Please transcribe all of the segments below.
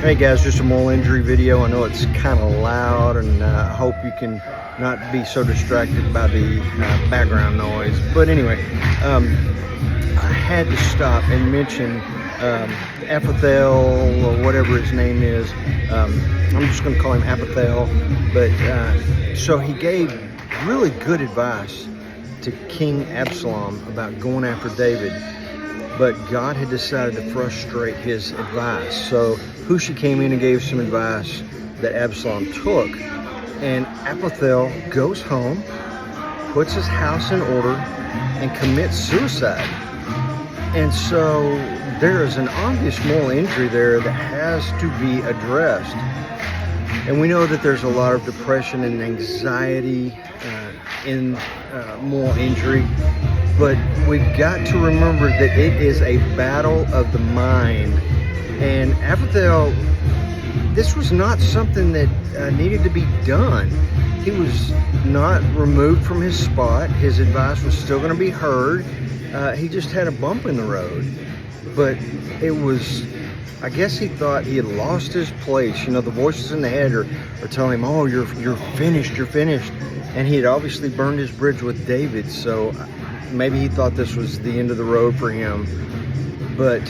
Hey guys, just a moral injury video. I know it's kind of loud, and I hope you can not be so distracted by the background noise. But anyway, I had to stop and mention Ahithophel, or whatever his name is. I'm just going to call him Ahithophel. But so he gave really good advice to King Absalom about going after David. But God had decided to frustrate his advice. So Hushai came in and gave some advice that Absalom took. And Ahithophel goes home, puts his house in order, and commits suicide. And so there is an obvious moral injury there that has to be addressed. And we know that there's a lot of depression and anxiety in moral injury. But we've got to remember that it is a battle of the mind. And Ahithophel, this was not something that needed to be done. He was not removed from his spot. His advice was still going to be heard. He just had a bump in the road. But it was, I guess he thought he had lost his place. You know, the voices in the head are telling him, oh, you're finished, you're finished. And he had obviously burned his bridge with David, so maybe he thought this was the end of the road for him. But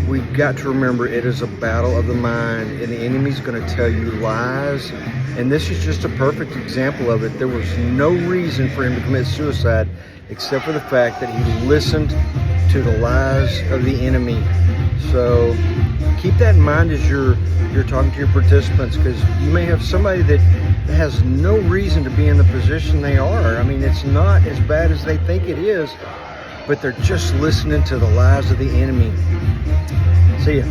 we've got to remember it is a battle of the mind, and the enemy's going to tell you lies. And this is just a perfect example of it. There was no reason for him to commit suicide except for the fact that he listened to the lies of the enemy. So keep that in mind as you're talking to your participants, because you may have somebody that has no reason to be in the position they are. I mean, it's not as bad as they think it is, but they're just listening to the lies of the enemy. See ya.